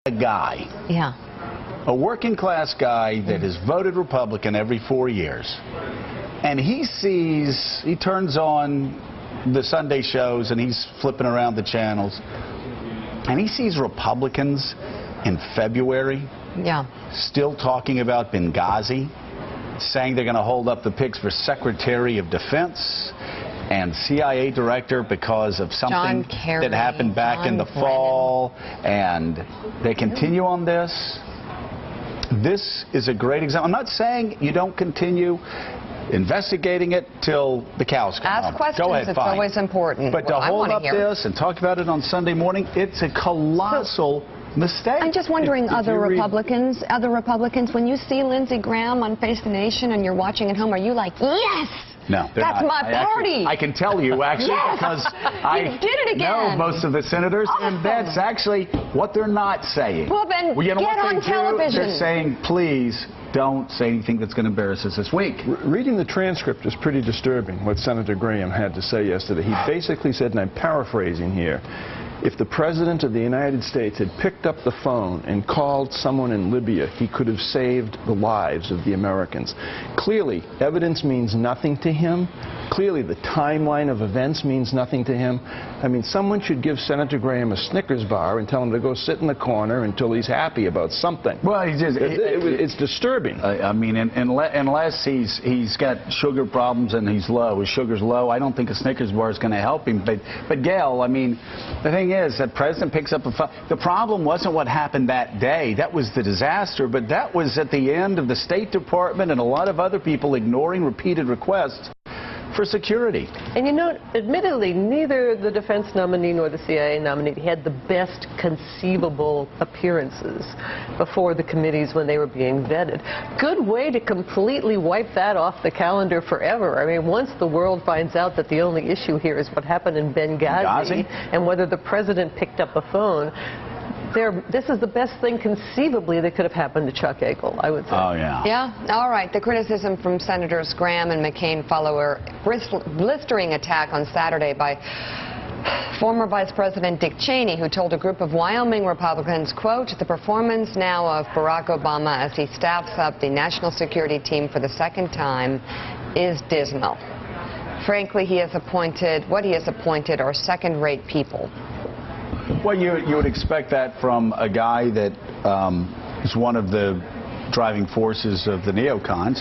a guy, a working class guy that has voted Republican every 4 years, and he turns on the Sunday shows and he's flipping around the channels, and he sees Republicans in February still talking about Benghazi, saying they're going to hold up the picks for Secretary of Defense and CIA director because of something that happened back in the fall, and they continue on this. This is a great example. I'm not saying you don't continue investigating it till the cows come home. Ask questions. Go ahead, it's fine. always important. But to hold up this and talk about it on Sunday morning, it's a colossal mistake. I'm just wondering, other Republicans, when you see Lindsey Graham on Face the Nation and you're watching at home, are you like, yes? No, that's not. my party. I can tell you, actually, yes! because I did it again. know most of the senators, awesome. and that's actually what they're not saying. Well, then you know get on television. They're saying, please don't say anything that's going to embarrass us this week. Reading the transcript is pretty disturbing, what Senator Graham had to say yesterday. He basically said, and I'm paraphrasing here, if the President of the United States had picked up the phone and called someone in Libya, he could have saved the lives of the Americans. Clearly, evidence means nothing to him. Clearly, the timeline of events means nothing to him. I mean, someone should give Senator Graham a Snickers bar and tell him to go sit in the corner until he's happy about something. Well, it's disturbing. I mean, unless he's got sugar problems and he's low, his sugar's low, I don't think a Snickers bar is going to help him. But Gail, I mean, the thing is that President picks up a phone. The problem wasn't what happened that day. That was the disaster, but that was at the end of the State Department and a lot of other people ignoring repeated requests for security. And you know, admittedly, neither the defense nominee nor the CIA nominee had the best conceivable appearances before the committees when they were being vetted. Good way to completely wipe that off the calendar forever. I mean, once the world finds out that the only issue here is what happened in Benghazi and whether the president picked up a phone, this is the best thing conceivably that could have happened to Chuck Hagel, I would say. Oh, yeah. Yeah, all right. The criticism from Senators Graham and McCain follow a blistering attack on Saturday by former Vice President Dick Cheney, who told a group of Wyoming Republicans, quote, the performance now of Barack Obama as he staffs up the national security team for the second time is dismal. Frankly, he has appointed are second-rate people. Well, you would expect that from a guy that is one of the driving forces of the Neocons.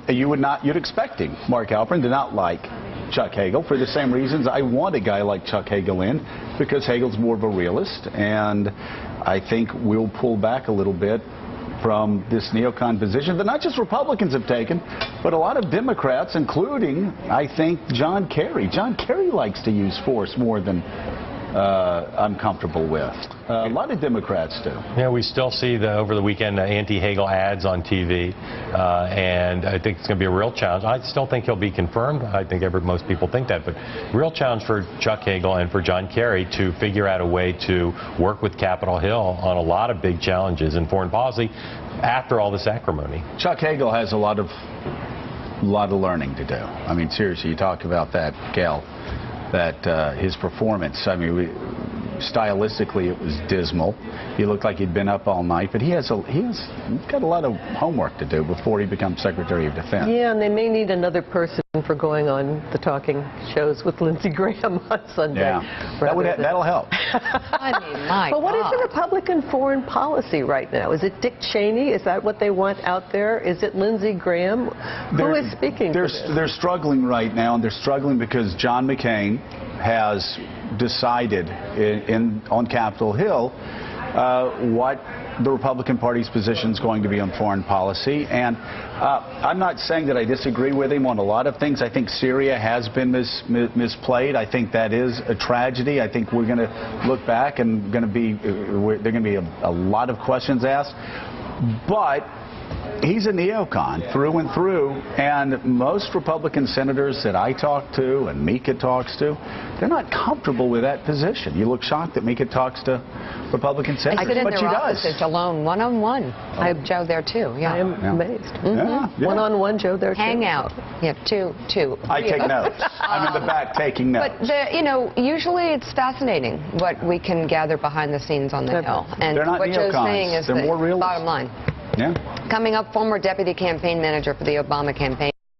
You'd expect him, Mark Halperin, to not like Chuck Hagel for the same reasons I want a guy like Chuck Hagel in, because Hagel's more of a realist, and I think we'll pull back a little bit from this neocon position that not just Republicans have taken, but a lot of Democrats, including, I think, John Kerry. John Kerry likes to use force more than I'm comfortable with. A lot of Democrats do. Yeah, we still see over the weekend anti-Hagel ads on TV, and I think it's going to be a real challenge. I still think he'll be confirmed. I think most people think that, but real challenge for Chuck Hagel and for John Kerry to figure out a way to work with Capitol Hill on a lot of big challenges in foreign policy after all this acrimony. Chuck Hagel has a lot of learning to do. I mean, seriously, you talk about that, Gail. That his performance, I mean, stylistically it was dismal. He looked like he'd been up all night, but he's got a lot of homework to do before he becomes Secretary of Defense. Yeah, and they may need another person for going on the talking shows with Lindsey Graham on Sunday. Yeah, that'll help. I mean, my but what is God. the Republican foreign policy right now? Is it Dick Cheney? Is that what they want out there? Is it Lindsey Graham? Who is speaking for this? They're struggling right now, and they're struggling because John McCain has decided on Capitol Hill what the Republican Party's position is going to be on foreign policy. And I'm not saying that I disagree with him on a lot of things. I think Syria has been misplayed. I think that is a tragedy. I think we're going to look back and there are going to be a lot of questions asked. But he's a neocon through and through, and most Republican senators that I talk to and Mika talks to, they're not comfortable with that position. You look shocked that Mika talks to Republican senators, I sit in but she their does. offices alone, one-on-one. I have Joe there, too. Yeah. I am amazed. Yeah, yeah. One-on-one, Joe, there, too. Hang out. Yeah, two. I take notes. I'm in the back taking notes. But, usually it's fascinating what we can gather behind the scenes on the Hill. And They're not what Joe's neocons. saying is They're the more realists. bottom line. Yeah. Coming up, former deputy campaign manager for the Obama campaign.